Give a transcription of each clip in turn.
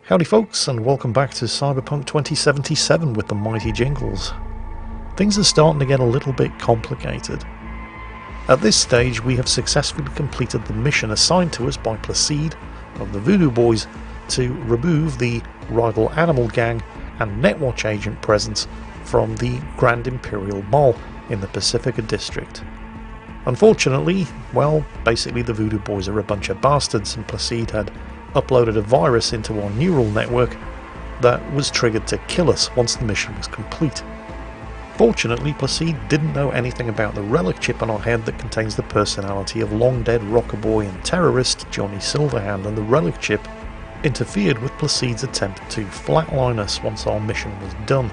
Howdy folks, and welcome back to Cyberpunk 2077 with the mighty Jingles. Things are starting to get a little bit complicated. At this stage we have successfully completed the mission assigned to us by Placide of the Voodoo Boys to remove the rival animal gang and Netwatch agent presence from the Grand Imperial Mall in the Pacifica district. Unfortunately, well, basically the Voodoo Boys are a bunch of bastards, and Placide had uploaded a virus into our neural network that was triggered to kill us once the mission was complete. Fortunately, Placide didn't know anything about the relic chip on our head that contains the personality of long-dead rocker boy and terrorist Johnny Silverhand, and the relic chip interfered with Placide's attempt to flatline us once our mission was done.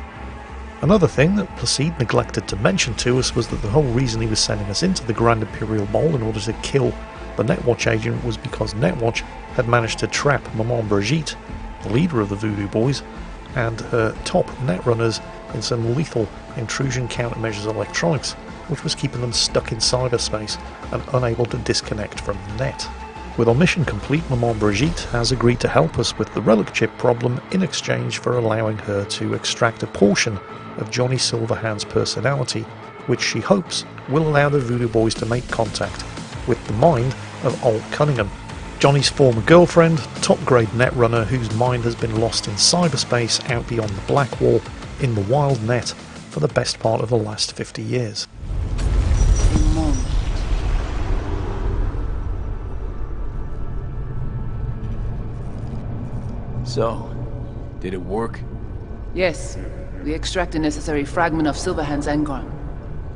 Another thing that Placide neglected to mention to us was that the whole reason he was sending us into the Grand Imperial Mall in order to kill the Netwatch agent was because Netwatch had managed to trap Maman Brigitte, the leader of the Voodoo Boys, and her top netrunners in some lethal intrusion countermeasures electronics, which was keeping them stuck in cyberspace and unable to disconnect from the net. With our mission complete, Maman Brigitte has agreed to help us with the relic chip problem in exchange for allowing her to extract a portion of Johnny Silverhand's personality, which she hopes will allow the Voodoo Boys to make contact with the mind of Old Cunningham, Johnny's former girlfriend, top-grade netrunner whose mind has been lost in cyberspace out beyond the Black Wall in the wild net for the best part of the last 50 years. A moment. So, did it work? Yes, we extract the necessary fragment of Silverhand's engram.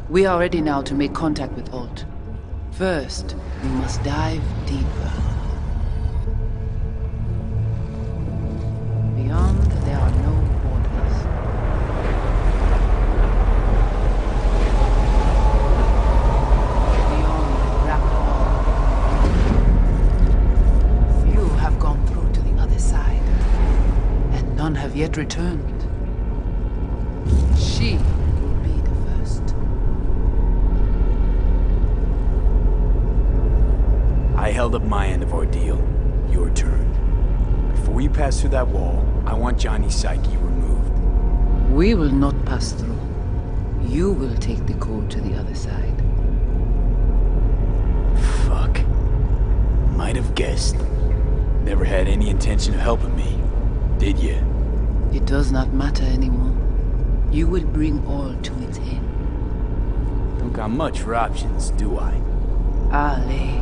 We are ready now to make contact with Alt. First, we must dive deeper. Beyond, there are no borders. Beyond the black wall. Few have gone through to the other side, and none have yet returned. She will be the first. I held up my end of our deal. Your turn. Before you pass through that wall, I want Johnny's psyche removed. We will not pass through. You will take the code to the other side. Fuck. Might have guessed. Never had any intention of helping me, did you? It does not matter anymore. You will bring all to its end. Don't got much for options, do I? Ale.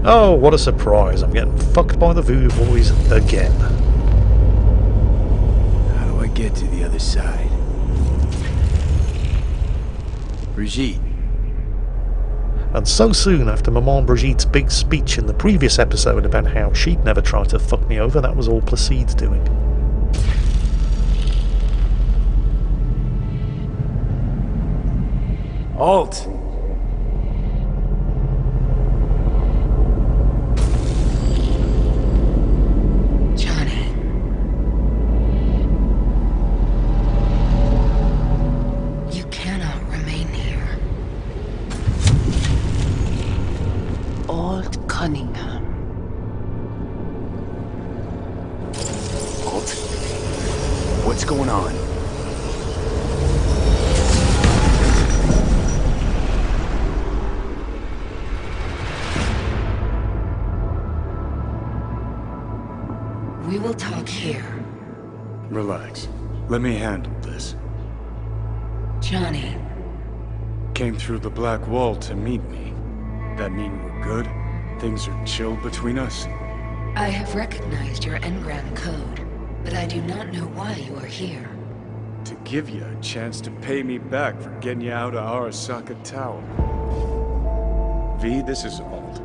Oh, what a surprise, I'm getting fucked by the Voodoo Boys again. How do I get to the other side? Brigitte. And so soon after Maman Brigitte's big speech in the previous episode about how she'd never tried to fuck me over, that was all Placide's doing. Alt! Johnny. You cannot remain here. Old Cunningham. Alt? What's going on? We will talk here. Relax. Let me handle this. Johnny, Came through the Black Wall to meet me. That mean we're good? Things are chill between us? I have recognized your engram code, but I do not know why you are here. To give you a chance to pay me back for getting you out of Arasaka Tower. V, this is Alt.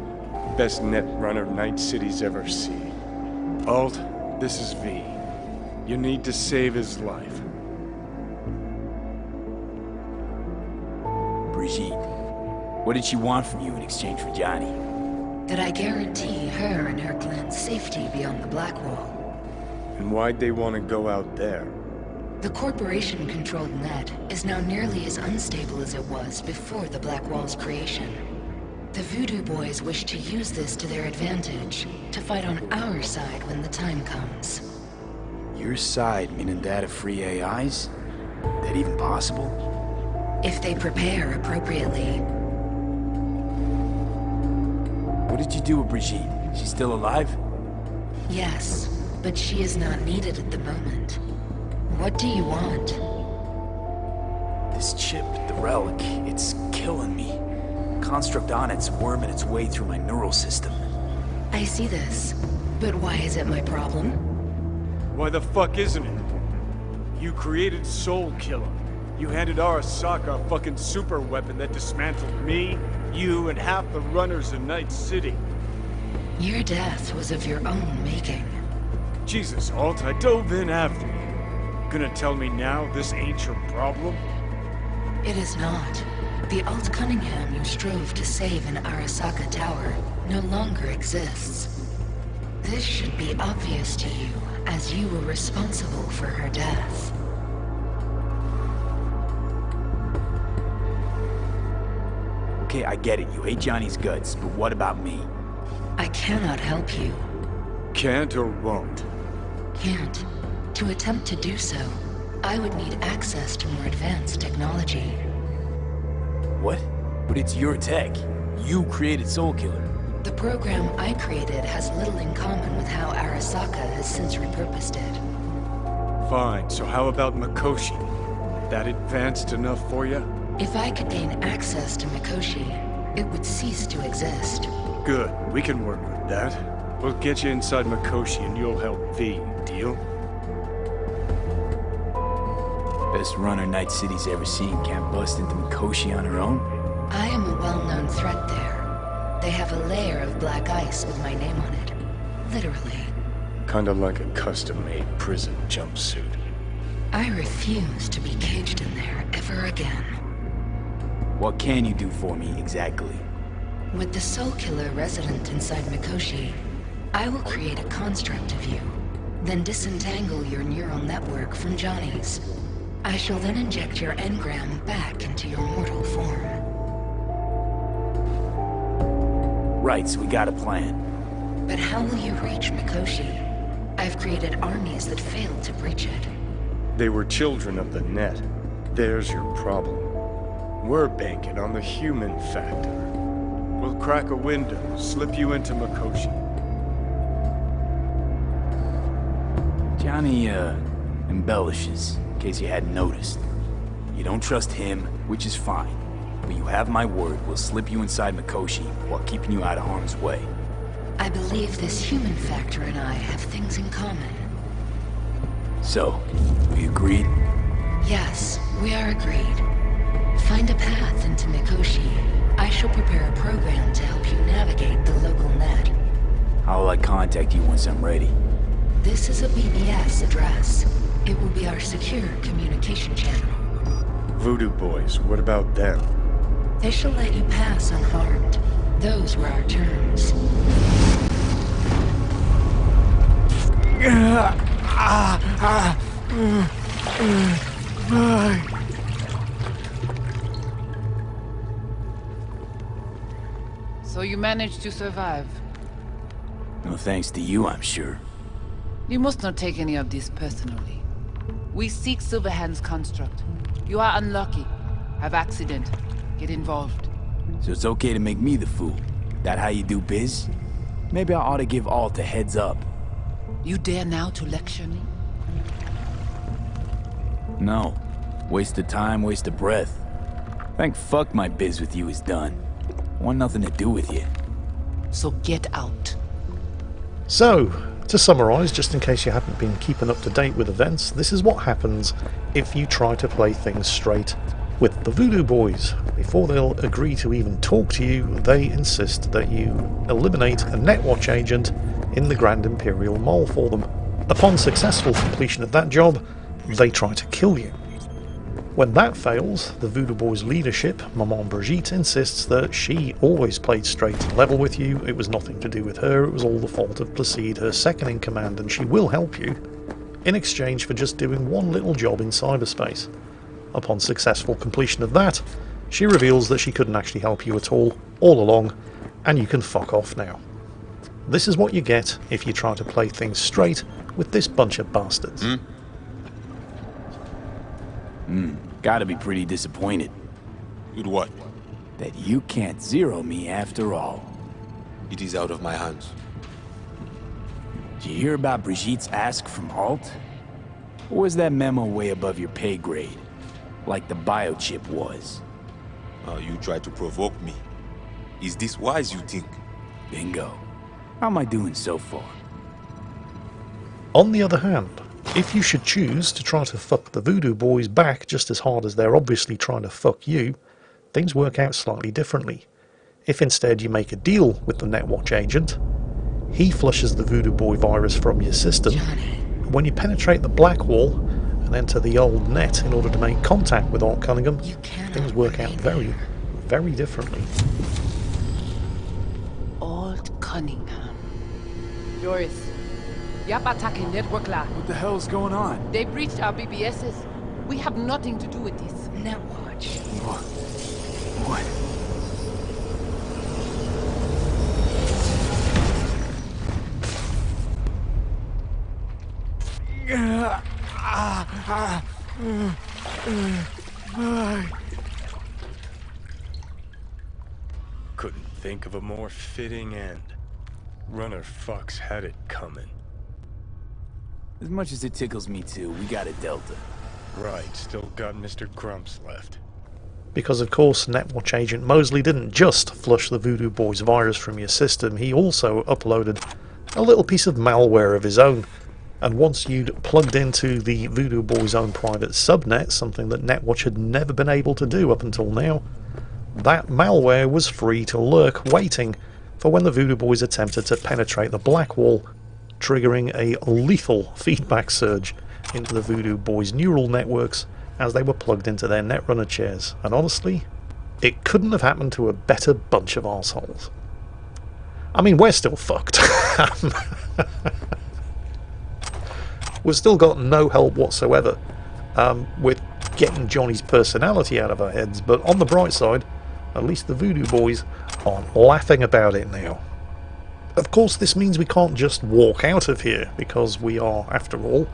Best net runner Night City's ever seen. Alt, this is V. You need to save his life. Brigitte. What did she want from you in exchange for Johnny? That I guarantee her and her clan's safety beyond the Black Wall. And why'd they want to go out there? The corporation-controlled net is now nearly as unstable as it was before the Black Wall's creation. The Voodoo Boys wish to use this to their advantage, to fight on our side when the time comes. Your side, meaning that of free AIs? That even possible? If they prepare appropriately. What did you do with Brigitte? She's still alive? Yes, but she is not needed at the moment. What do you want? This chip, the relic, it's killing me. Construct on it's worming its way through my neural system. I see this, but why is it my problem? Why the fuck isn't it? You created Soul Killer. You handed Arasaka a fucking super weapon that dismantled me, you, and half the runners in Night City. Your death was of your own making. Jesus, Alt, I dove in after you. Gonna tell me now this ain't your problem? It is not. The Alt Cunningham you strove to save in Arasaka Tower no longer exists. This should be obvious to you, as you were responsible for her death. Okay, I get it. You hate Johnny's guts, but what about me? I cannot help you. Can't or won't? Can't. To attempt to do so, I would need access to more advanced technology. What? But it's your tech. You created Soul Killer. The program I created has little in common with how Arasaka has since repurposed it. Fine, so how about Mikoshi? That advanced enough for you? If I could gain access to Mikoshi, it would cease to exist. Good, we can work with that. We'll get you inside Mikoshi and you'll help V, deal? Best runner Night City's ever seen can't bust into Mikoshi on her own? I am a well-known threat there. They have a layer of black ice with my name on it. Literally. Kinda like a custom-made prison jumpsuit. I refuse to be caged in there ever again. What can you do for me, exactly? With the Soul Killer resident inside Mikoshi, I will create a construct of you, then disentangle your neural network from Johnny's. I shall then inject your engram back into your mortal form. Right, so we got a plan. But how will you reach Mikoshi? I've created armies that failed to breach it. They were children of the net. There's your problem. We're banking on the human factor. We'll crack a window, slip you into Mikoshi. Johnny, embellishes, in case you hadn't noticed. You don't trust him, which is fine. But you have my word, we'll slip you inside Mikoshi while keeping you out of harm's way. I believe this human factor and I have things in common. So, we agreed? Yes, we are agreed. Find a path into Mikoshi. I shall prepare a program to help you navigate the local net. How will I contact you once I'm ready? This is a BBS address. It will be our secure communication channel. Voodoo Boys, what about them? They shall let you pass unharmed. Those were our terms. So you managed to survive. No thanks to you, I'm sure. You must not take any of this personally. We seek Silverhand's construct. You are unlucky. Have accident. Get involved. So it's okay to make me the fool. That how you do biz? Maybe I ought to give Alt a heads up. You dare now to lecture me? No. Waste of time, waste of breath. Thank fuck my biz with you is done. Want nothing to do with you. So get out. So, to summarise, just in case you haven't been keeping up to date with events, this is what happens if you try to play things straight with the Voodoo Boys. Before they'll agree to even talk to you, they insist that you eliminate a Netwatch agent in the Grand Imperial Mall for them. Upon successful completion of that job, they try to kill you. When that fails, the Voodoo Boys leadership, Maman Brigitte, insists that she always played straight and level with you. It was nothing to do with her, it was all the fault of Placide, her second-in-command, and she will help you in exchange for just doing one little job in cyberspace. Upon successful completion of that, She reveals that she couldn't actually help you at all along, and you can fuck off now. This is what you get if you try to play things straight with this bunch of bastards. Gotta be pretty disappointed. With what? That you can't zero me after all. It is out of my hands. Did you hear about Brigitte's ask from Alt? Or was that memo way above your pay grade? Like the biochip was? You try to provoke me. Is this wise, you think? Bingo. How am I doing so far? On the other hand, if you should choose to try to fuck the Voodoo Boys back just as hard as they're obviously trying to fuck you, things work out slightly differently. If instead you make a deal with the Netwatch agent, he flushes the Voodoo Boy virus from your system, and when you penetrate the black wall and enter the old net in order to make contact with Alt Cunningham, things work out very, very differently. Alt Cunningham. Joris, Yap attacking network lab. What the hell's going on? They breached our BBSs. We have nothing to do with this. Netwatch. What? Couldn't think of a more fitting end. Runner fucks had it coming. As much as it tickles me too, we got a Delta. Right, still got Mr. Grumps left. Because of course Netwatch agent Mosley didn't just flush the Voodoo Boys virus from your system, he also uploaded a little piece of malware of his own. And once you'd plugged into the Voodoo Boys' own private subnet, something that Netwatch had never been able to do up until now, that malware was free to lurk, waiting for when the Voodoo Boys attempted to penetrate the black wall, triggering a lethal feedback surge into the Voodoo Boys' neural networks as they were plugged into their Netrunner chairs. And honestly, it couldn't have happened to a better bunch of arseholes. I mean, we're still fucked. We've still got no help whatsoever with getting Johnny's personality out of our heads, but on the bright side, at least the Voodoo Boys aren't laughing about it now. Of course, this means we can't just walk out of here, because we are, after all,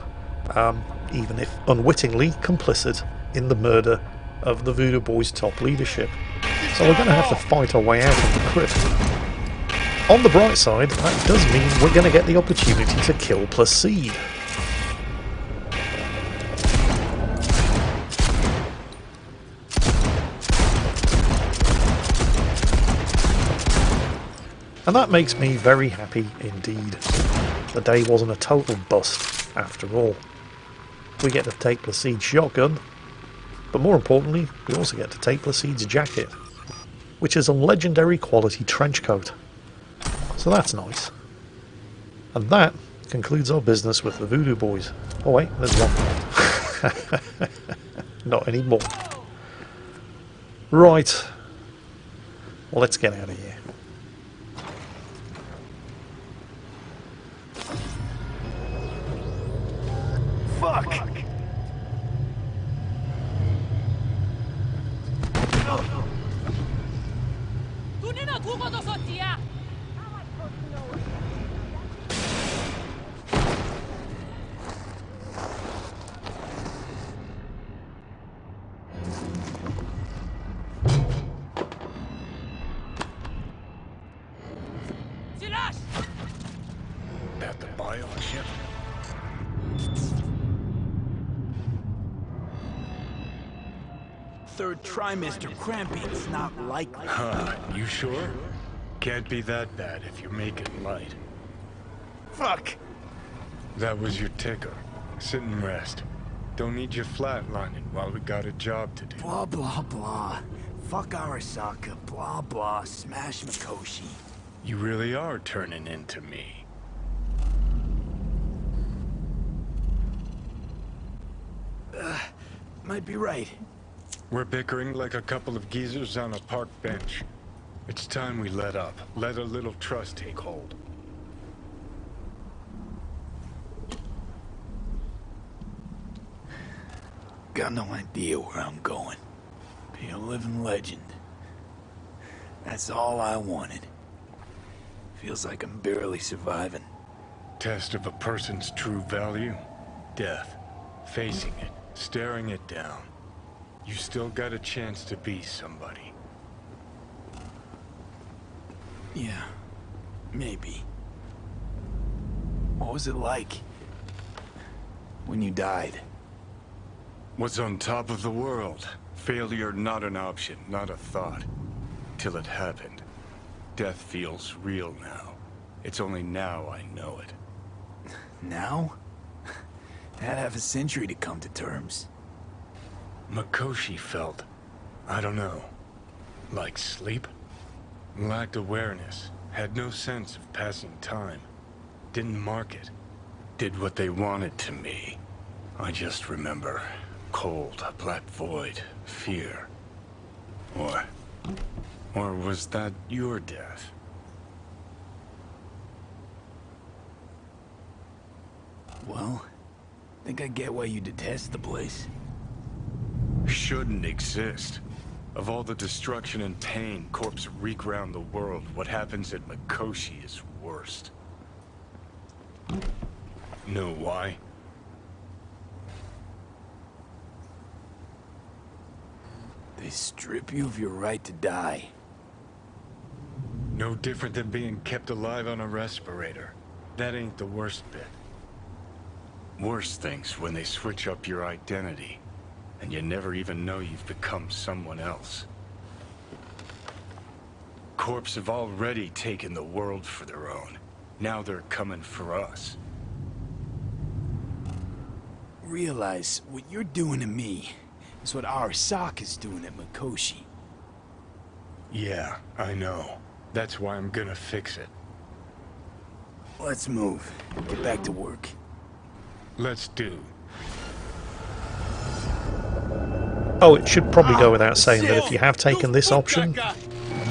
even if unwittingly, complicit in the murder of the Voodoo Boys' top leadership. So we're going to have to fight our way out of the crypt. On the bright side, that does mean we're going to get the opportunity to kill Placide. And that makes me very happy indeed. The day wasn't a total bust, after all. We get to take Placide's shotgun, but more importantly, we also get to take Placide's jacket, which is a legendary quality trench coat. So that's nice. And that concludes our business with the Voodoo Boys. Oh wait, there's one. Not anymore. Right. Well, let's get out of here. Fuck! At the biochip? Third trimester cramping's not likely. Huh, you sure? Can't be that bad if you make it light. Fuck! That was your ticker. Sit and rest. Don't need you flatlining while we got a job to do. Blah blah blah. Fuck Arasaka. Blah blah. Smash Mikoshi. You really are turning into me. Might be right. We're bickering like a couple of geezers on a park bench. It's time we let up. Let a little trust take hold. Got no idea where I'm going. Be a living legend. That's all I wanted. Feels like I'm barely surviving. Test of a person's true value? Death. Facing it. Staring it down. You still got a chance to be somebody. Yeah, maybe. What was it like when you died? Was on top of the world. Failure not an option, not a thought. Till it happened. Death feels real now. It's only now I know it. Now? Had half a century to come to terms. Mikoshi felt, I don't know, like sleep? Lacked awareness, had no sense of passing time. Didn't mark it. Did what they wanted to me. I just remember cold, a black void, fear. Or was that your death? Well, think I get why you detest the place. Shouldn't exist. Of all the destruction and pain corpses wreak round the world, what happens at Mikoshi is worst. Know why? They strip you of your right to die. No different than being kept alive on a respirator. That ain't the worst bit. Worse things when they switch up your identity, and you never even know you've become someone else. Corps have already taken the world for their own. Now they're coming for us. Realize what you're doing to me is what Arasaka's doing at Mikoshi. Yeah, I know. That's why I'm gonna fix it. Let's move. Get back to work. Let's do. Oh, it should probably go without saying that if you have taken this option,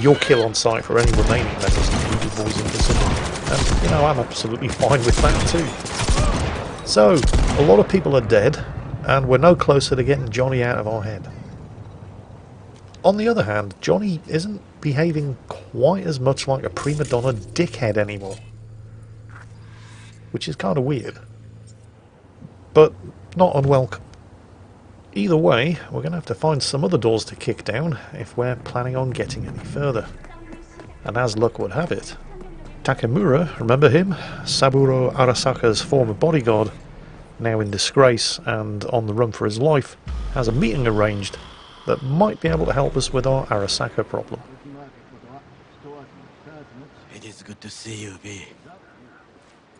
you'll kill on sight for any remaining members of the Voodoo Boys in Pacific. And, you know, I'm absolutely fine with that too. So, a lot of people are dead, and we're no closer to getting Johnny out of our head. On the other hand, Johnny isn't behaving quite as much like a prima donna dickhead anymore. Which is kind of weird. But not unwelcome. Either way, we're going to have to find some other doors to kick down if we're planning on getting any further. And as luck would have it, Takamura, remember him? Saburo Arasaka's former bodyguard, now in disgrace and on the run for his life, has a meeting arranged that might be able to help us with our Arasaka problem. It is good to see you, V.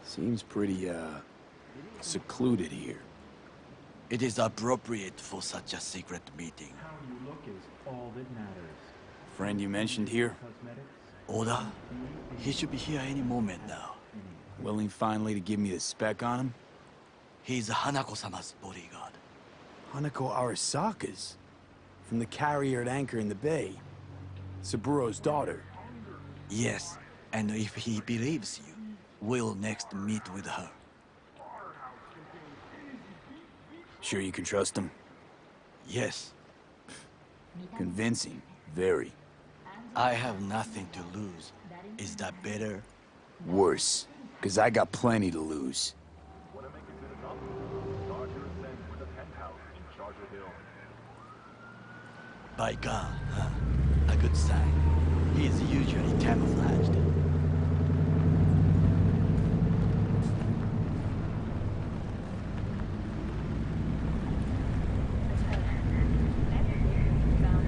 Seems pretty, secluded here. It is appropriate for such a secret meeting. Friend you mentioned here? Oda? He should be here any moment now. Willing finally to give me the spec on him? He's Hanako-sama's bodyguard. Hanako Arasaka's? From the carrier at anchor in the bay. Saburo's daughter. Yes, and if he believes you, we'll next meet with her. Sure you can trust him? Yes, Convincing. Very. I have nothing to lose. Is that better? Worse. 'Cause I got plenty to lose. By God, huh? A good sign. He is usually camouflaged.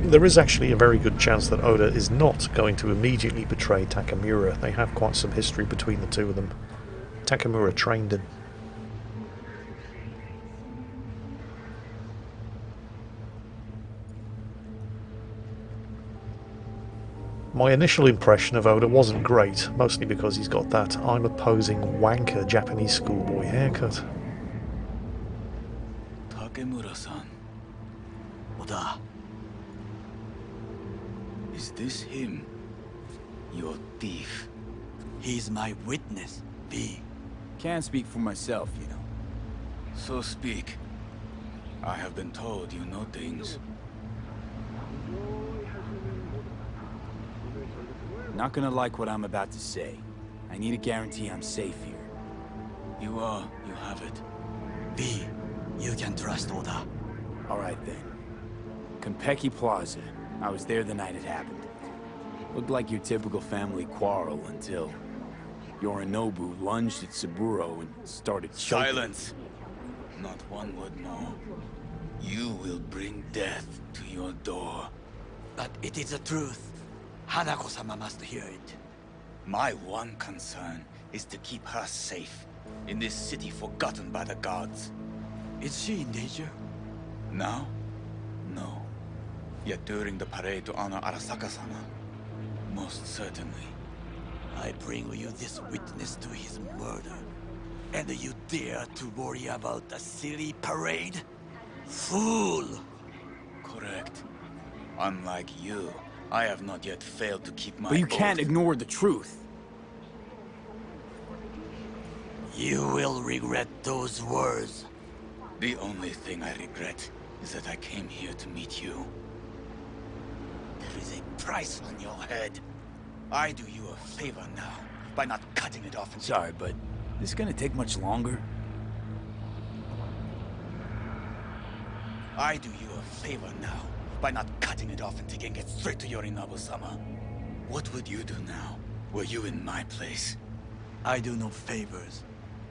There is actually a very good chance that Oda is not going to immediately betray Takamura. They have quite some history between the two of them. Takamura trained him. My initial impression of Oda wasn't great, mostly because he's got that I'm a posing wanker Japanese schoolboy haircut. Takemura-san. Oda. Is this him? Your thief. He's my witness, V. Can't speak for myself, you know. So speak. I have been told you know things. not gonna like what I'm about to say. I need a guarantee I'm safe here. You have it. V, you can trust Oda. Alright then. Konpeki Plaza. I was there the night it happened. Looked like your typical family quarrel until Yorinobu lunged at Saburo and started choking. Silence! Not one word more. You will bring death to your door. But it is the truth. Hanako-sama must hear it. My one concern is to keep her safe in this city forgotten by the gods. Is she in danger? Now? No. Yet during the parade to honor Arasaka-sama, most certainly. I bring you this witness to his murder. And you dare to worry about a silly parade? Fool! Correct. Unlike you, I have not yet failed to keep my But you oath. can't ignore the truth. You will regret those words. The only thing I regret is that I came here to meet you. There is a price on your head. I do you a favor now by not cutting it off. Sorry, but this gonna take much longer? I do you a favor now by not cutting it off and taking it straight to Yorinobu-sama. What would you do now, were you in my place? I do no favors.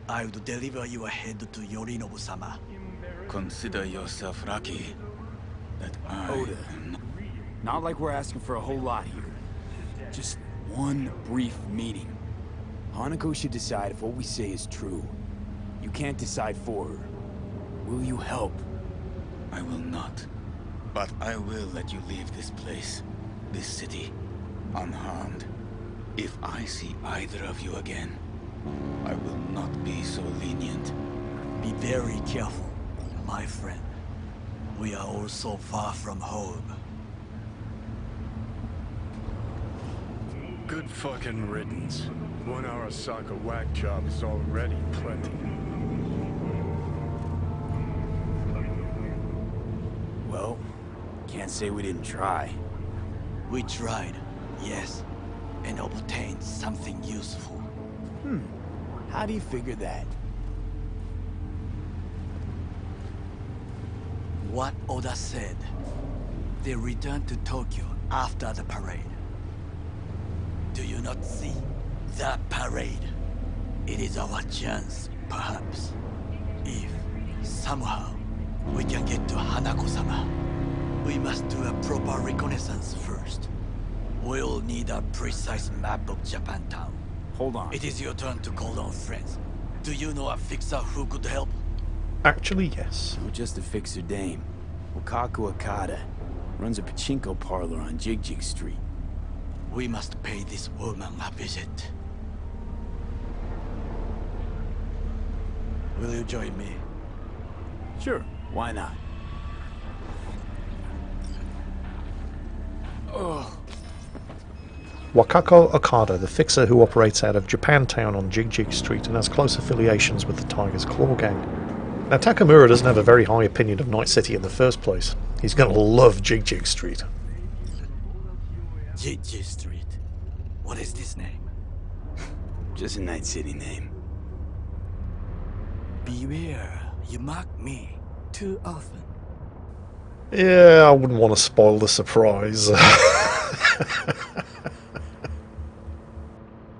I would deliver your head to Yorinobu-sama. Consider yourself lucky that I Oda. am not. Not like we're asking for a whole lot here. Just one brief meeting. Hanako should decide if what we say is true. You can't decide for her. Will you help? I will not. But I will let you leave this place, this city, unharmed. If I see either of you again, I will not be so lenient. Be very careful, my friend. We are all so far from home. Good fucking riddance. One Arasaka whack job is already plenty. Well, can't say we didn't try. We tried, yes, and obtained something useful. How do you figure that? What Oda said. They returned to Tokyo after the parade. Do you not see? The parade. It is our chance, perhaps. If, somehow, we can get to Hanako-sama, we must do a proper reconnaissance first. We'll need a precise map of Japantown. Hold on. It is your turn to call on friends. Do you know a fixer who could help? Actually, yes. We're just a fixer dame. Wakako Akira runs a pachinko parlor on Jig Street. We must pay this woman a visit. Will you join me? Sure, why not? Wakako Okada, the fixer who operates out of Japantown on Jig Street and has close affiliations with the Tiger's Claw gang. Now Takamura doesn't have a very high opinion of Night City in the first place. He's going to love Jig Street. Jig Street. What is this name? Just a Night City name. Beware, you mock me too often. Yeah, I wouldn't want to spoil the surprise.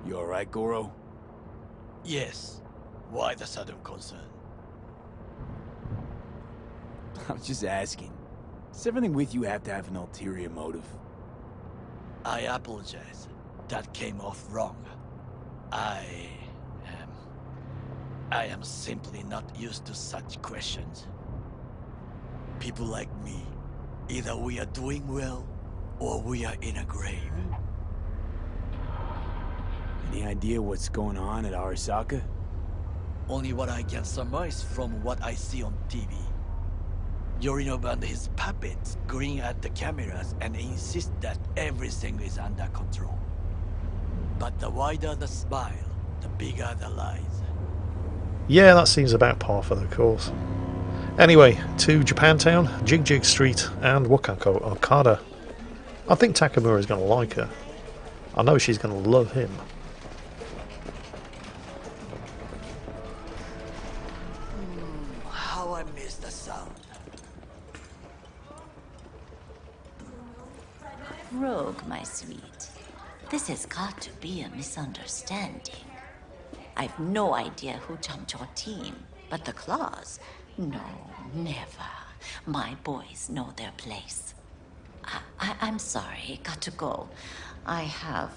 You alright, Goro? Yes. Why the sudden concern? I was just asking. Does everything with you have to have an ulterior motive? I apologize. That came off wrong. I am simply not used to such questions. People like me, either we are doing well, or we are in a grave. Any idea what's going on at Arasaka? Only what I can surmise from what I see on TV. Yorinobu and his puppets grin at the cameras and insist that everything is under control. But the wider the smile, the bigger the lies. Yeah, that seems about par for the course. Anyway, to Japantown, Jig Street, and Wakako Okada. I think Takamura is going to like her. I know she's going to love him. How I miss the sound. Rogue, my sweet. This has got to be a misunderstanding. I've no idea who jumped your team, but the claws? No, never. My boys know their place. I'm sorry, got to go. I have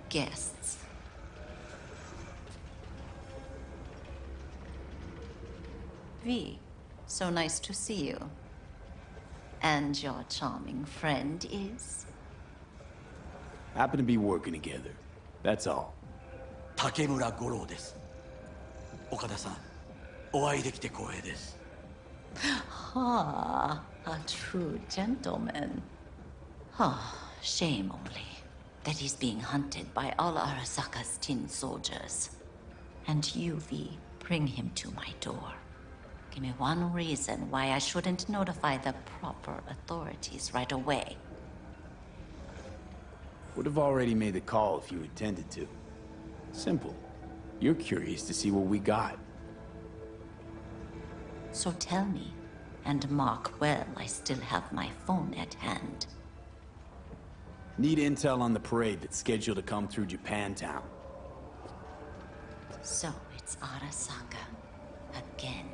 guests. V, so nice to see you. And your charming friend is? Happen to be working together. That's all. Takemura Goro です。岡田さん、お会いできて光栄です。Ah, a true gentleman. Ah, shame only that he's being hunted by all Arasaka's tin soldiers. And you, V, bring him to my door. Give me one reason why I shouldn't notify the proper authorities right away. Would have already made the call if you intended to. Simple. You're curious to see what we got. So tell me, and mark well I still have my phone at hand. Need intel on the parade that's scheduled to come through Japantown. So it's Arasaka again.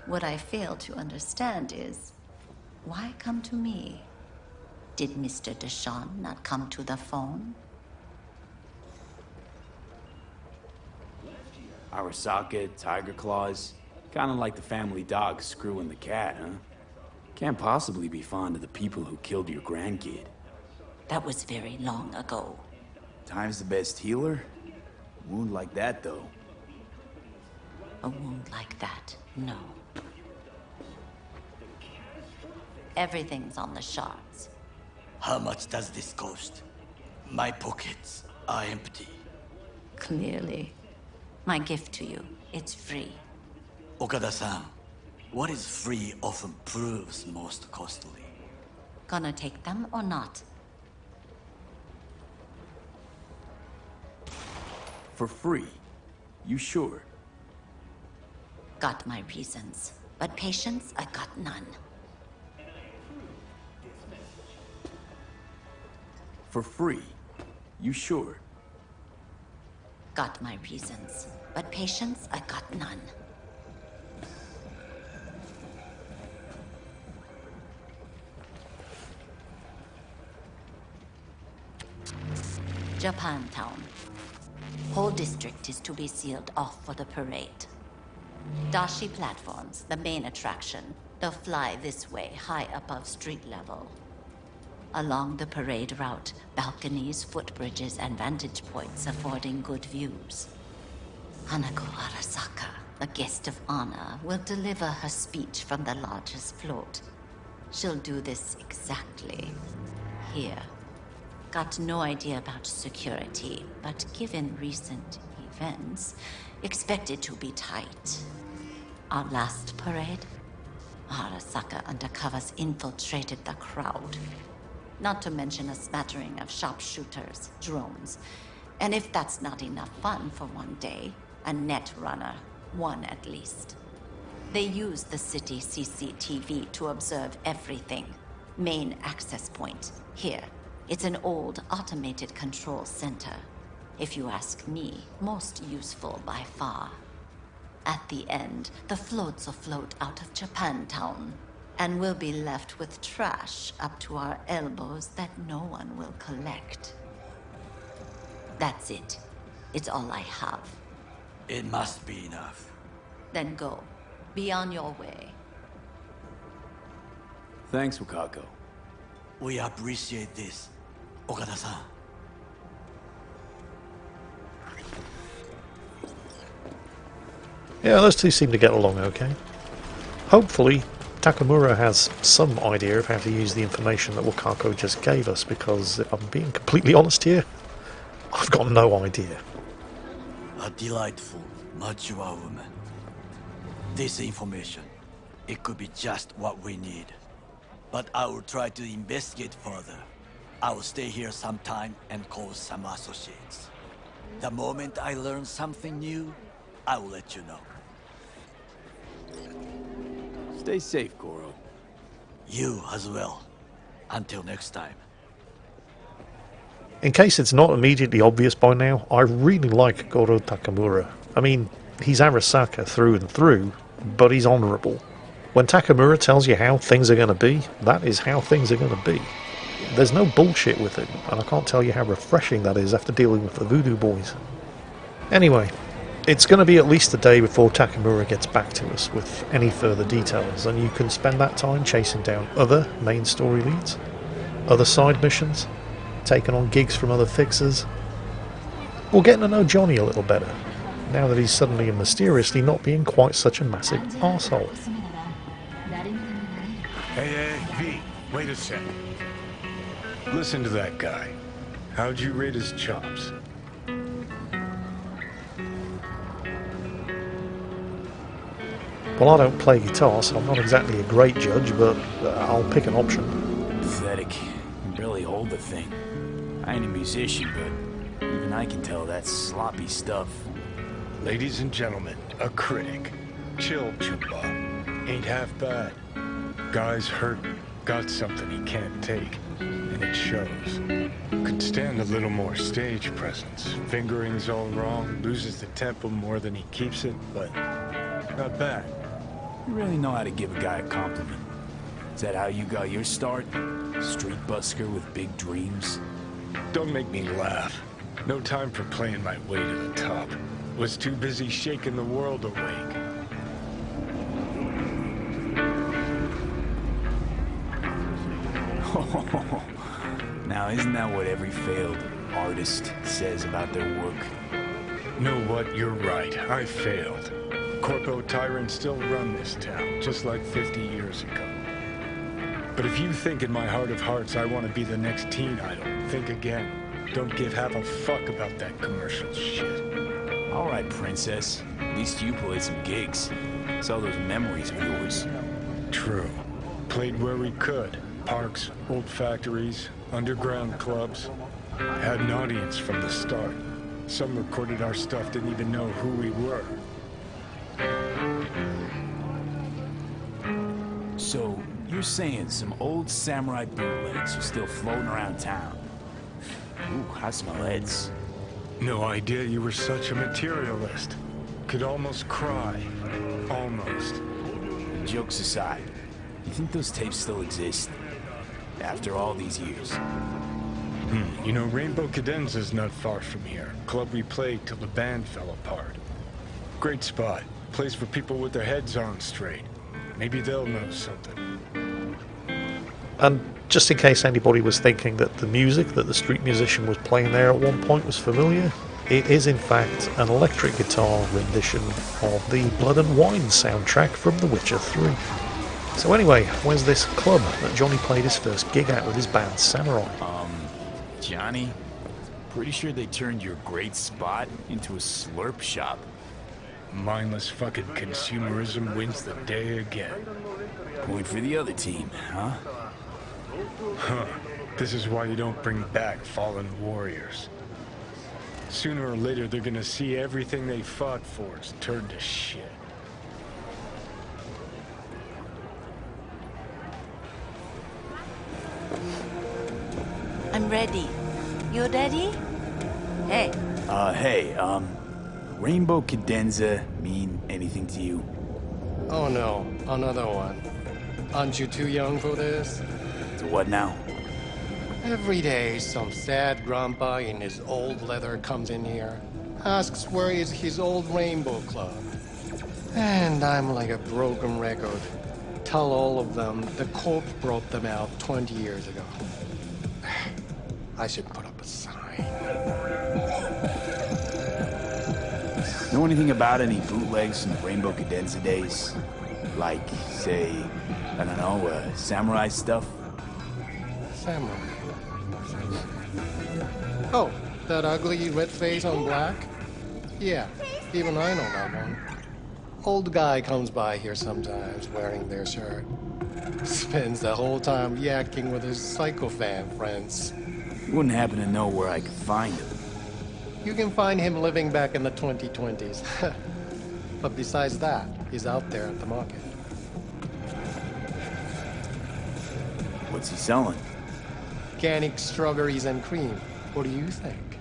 What I fail to understand is, why come to me? Did Mr. Deshawn not come to the phone? Arasaka, Tiger Claws. Kinda like the family dog screwing the cat, huh? Can't possibly be fond of the people who killed your grandkid. That was very long ago. Time's the best healer? Wound like that, though. A wound like that, no. Everything's on the shards. How much does this cost? My pockets are empty. Clearly. My gift to you, it's free. Okada-san, what is free often proves most costly. Gonna take them or not? For free? You sure? Got my reasons, but patience, I got none. For free? You sure? Got my reasons, but patience, I got none. Japantown. Whole district is to be sealed off for the parade. Dashi platforms, the main attraction. They'll fly this way, high above street level. Along the parade route, balconies, footbridges, and vantage points affording good views. Hanako Arasaka, the guest of honor, will deliver her speech from the largest float. She'll do this exactly here. Got no idea about security, but given recent events, expected to be tight. Our last parade, Arasaka undercovers infiltrated the crowd. Not to mention a smattering of sharpshooters, drones. And if that's not enough fun for one day, a net runner, one at least. They use the city CCTV to observe everything. Main access point, here. It's an old automated control center. If you ask me, most useful by far. At the end, the floats will float out of Japantown, and we'll be left with trash up to our elbows that no one will collect. That's it. It's all I have. It must be enough. Then go. Be on your way. Thanks, Wakako. We appreciate this, Okada-san. Yeah, those two seem to get along okay. Hopefully, Takamura has some idea of how to use the information that Wakako just gave us, because if I'm being completely honest here, I've got no idea. A delightful, mature woman. This information, it could be just what we need. but I will try to investigate further. I will stay here some time and call some associates. The moment I learn something new, I will let you know. Stay safe, Goro. You as well. Until next time. In case it's not immediately obvious by now, I really like Goro Takamura. I mean, he's Arasaka through and through, but he's honourable. When Takamura tells you how things are going to be, that is how things are going to be. There's no bullshit with him, and I can't tell you how refreshing that is after dealing with the Voodoo Boys. Anyway, it's going to be at least a day before Takamura gets back to us with any further details, and you can spend that time chasing down other main story leads, other side missions, taking on gigs from other fixers, or getting to know Johnny a little better, now that he's suddenly and mysteriously not being quite such a massive arsehole. Hey, V, wait a sec. Listen to that guy. How'd you rate his chops? Well, I don't play guitar, so I'm not exactly a great judge, but I'll pick an option. Pathetic. Can barely hold the thing. I ain't a musician, but even I can tell that's sloppy stuff. Ladies and gentlemen, a critic. Chill, Chupa. Ain't half bad. Guy's hurt, got something he can't take, and it shows. Could stand a little more stage presence. Fingering's all wrong, loses the tempo more than he keeps it, but not bad. You really know how to give a guy a compliment. Is that how you got your start? Street busker with big dreams? Don't make me laugh. No time for playing my way to the top. Was too busy shaking the world awake. Now, isn't that what every failed artist says about their work? Know what? You're right. I failed. Corpo tyrants still run this town, just like 50 years ago. But if you think in my heart of hearts I want to be the next teen idol, think again. Don't give half a fuck about that commercial shit. All right, princess. At least you played some gigs. Saw those memories of yours. True. Played where we could. Parks, old factories, underground clubs. Had an audience from the start. Some recorded our stuff, didn't even know who we were. So, you're saying some old samurai bootlegs are still floating around town? Ooh, I smell heads. No idea you were such a materialist. Could almost cry. Almost. Jokes aside, you think those tapes still exist? After all these years? You know, Rainbow Cadenza's not far from here. Club we played till the band fell apart. Great spot. Place for people with their heads on straight. Maybe they'll know something. And just in case anybody was thinking that the music that the street musician was playing there at one point was familiar, it is in fact an electric guitar rendition of the Blood and Wine soundtrack from The Witcher 3. So anyway, where's this club that Johnny played his first gig at with his band Samurai? Johnny? Pretty sure they turned your great spot into a slurp shop. Mindless fucking consumerism wins the day again. Point for the other team, huh? Huh. This is why you don't bring back fallen warriors. Sooner or later, they're gonna see everything they fought for is turned to shit. I'm ready. You ready? Hey. Rainbow Cadenza mean anything to you? Oh no, another one. Aren't you too young for this? So what now? Every day, some sad grandpa in his old leather comes in here, asks where is his old Rainbow Club. And I'm like a broken record. Tell all of them the Corp brought them out 20 years ago. I should put up a sign. Know anything about any bootlegs from the Rainbow Cadenza days? Like, say, I don't know, samurai stuff? Samurai. Oh, that ugly red face on black? Yeah, even I know that one. Old guy comes by here sometimes wearing their shirt. Spends the whole time yakking with his psychofan friends. Wouldn't happen to know where I could find him. You can find him living back in the 2020s. But besides that, he's out there at the market. What's he selling? Organic strawberries and cream. What do you think?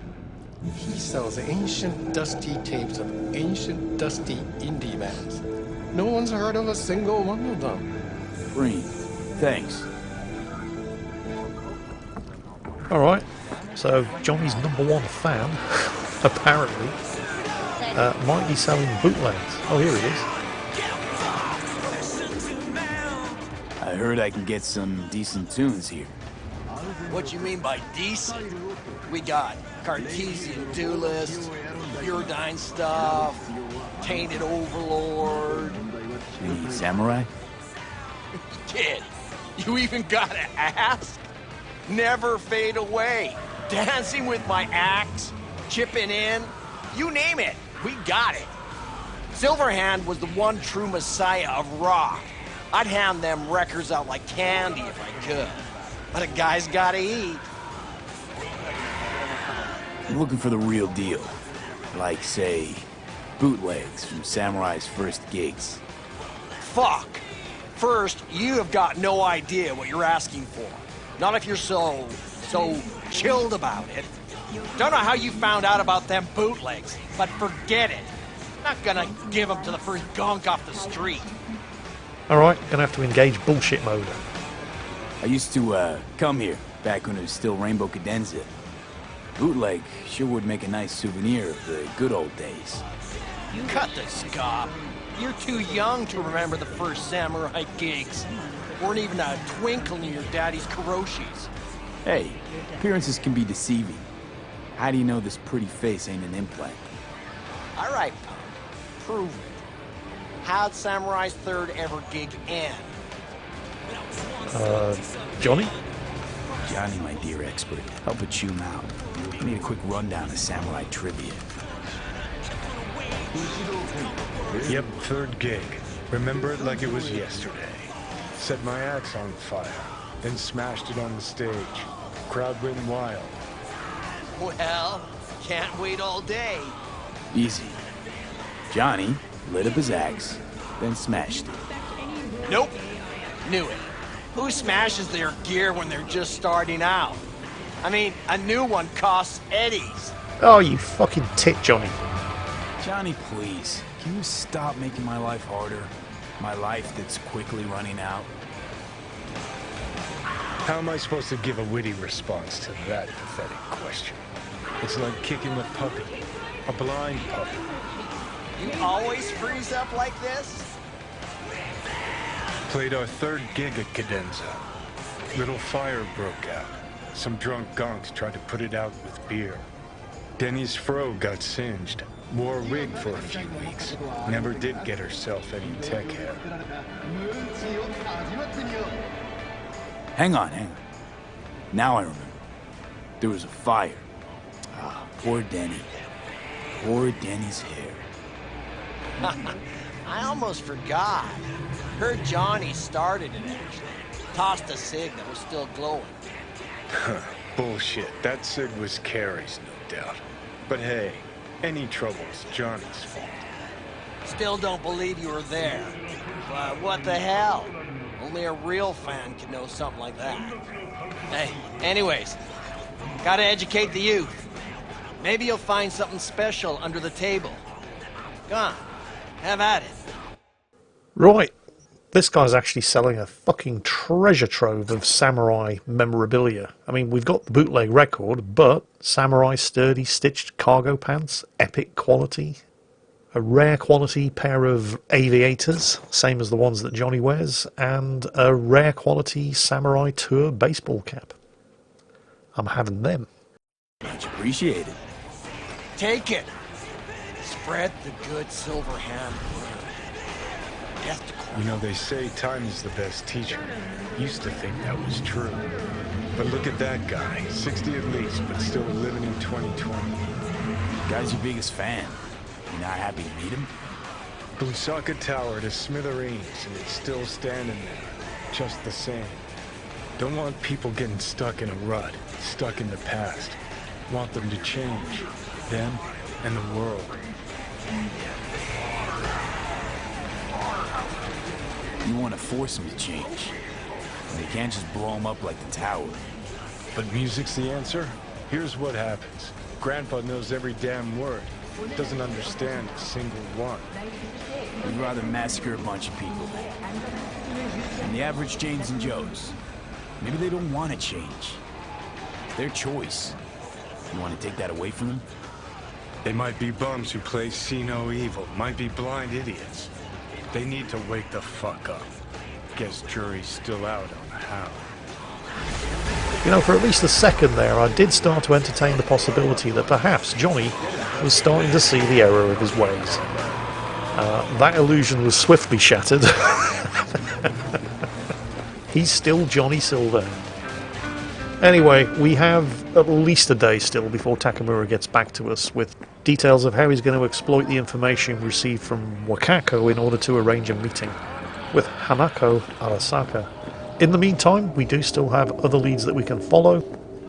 He sells ancient, dusty tapes of ancient, dusty indie bands. No one's heard of a single one of them. Green. Thanks. Alright, so Johnny's #1 fan, apparently, might be selling bootlegs. Oh, here he is. I heard I can get some decent tunes here. What you mean by decent? We got Cartesian Duelist, Uridine stuff, Tainted Overlord. Any samurai? Kid, you even gotta ask? Never fade away. Dancing with my axe, chipping in, you name it, we got it. Silverhand was the one true messiah of rock. I'd hand them records out like candy if I could. But a guy's gotta eat. I'm looking for the real deal. Like, say, bootlegs from Samurai's first gigs. Fuck. First, you have got no idea what you're asking for. Not if you're so chilled about it. Don't know how you found out about them bootlegs, but forget it. Not gonna give them to the first gunk off the street. Alright, gonna have to engage bullshit mode. I used to, come here, back when it was still Rainbow Cadenza. Bootleg sure would make a nice souvenir of the good old days. Cut the scop. You're too young to remember the first samurai gigs. Weren't even a twinkle in your daddy's Kuroshis. Hey, appearances can be deceiving. How do you know this pretty face ain't an implant? All right, punk. Prove it. How'd Samurai's third ever gig end? Johnny? Johnny, my dear expert, help a tune out. I need a quick rundown of samurai trivia. Yep, third gig. Remember it like it was yesterday. Set my axe on fire, then smashed it on the stage. Crowd went wild. Well, can't wait all day. Easy. Johnny lit up his axe, then smashed it. Nope. Knew it. Who smashes their gear when they're just starting out? I mean, a new one costs eddies. Oh, you fucking tit, Johnny. Johnny, please, can you stop making my life harder? My life that's quickly running out? How am I supposed to give a witty response to that pathetic question? It's like kicking a puppy. A blind puppy. You always freeze up like this? Played our third gig at Cadenza. Little fire broke out. Some drunk gonks tried to put it out with beer. Denny's fro got singed. Wore a wig for a few weeks. Never did get herself any tech hair. Hang on. Now I remember. There was a fire. Ah, poor Denny. Poor Denny's hair. I almost forgot. Heard Johnny started it, actually. Tossed a cig that was still glowing. Bullshit. That cig was Carrie's, no doubt. But hey, any trouble's Johnny's fault. Still don't believe you were there. But what the hell? Only a real fan can know something like that. Hey, anyways, gotta educate the youth. Maybe you'll find something special under the table. Go on, have at it. Right. This guy's actually selling a fucking treasure trove of samurai memorabilia. I mean, we've got the bootleg record, but samurai sturdy stitched cargo pants, epic quality, a rare quality pair of aviators, same as the ones that Johnny wears, and a rare quality samurai tour baseball cap. I'm having them. Much appreciated. Take it. Spread the good silver hand word. Death to You know, they say time is the best teacher. Used to think that was true. But look at that guy. 60 at least, but still living in 2020. Guy's your biggest fan. You not happy to meet him? Busaka Tower to smithereens, and it's still standing there. just the same. Don't want people getting stuck in a rut, stuck in the past. Want them to change, them and the world. You want to force them to change. And they can't just blow them up like the tower. But music's the answer? Here's what happens. Grandpa knows every damn word. Doesn't understand a single one. We'd rather massacre a bunch of people. And the average Janes and Joes. Maybe they don't want to change. It's their choice. You want to take that away from them? They might be bums who play see no evil. Might be blind idiots. They need to wake the fuck up. Guess jury's still out on how. You know, for at least a second there, I did start to entertain the possibility that perhaps Johnny was starting to see the error of his ways. That illusion was swiftly shattered. He's still Johnny Silverhand. Anyway, we have at least a day still before Takamura gets back to us with details of how he's going to exploit the information received from Wakako in order to arrange a meeting with Hanako Arasaka. In the meantime, we do still have other leads that we can follow,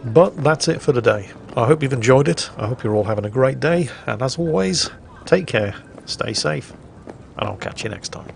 but that's it for today. I hope you've enjoyed it, I hope you're all having a great day, and as always, take care, stay safe, and I'll catch you next time.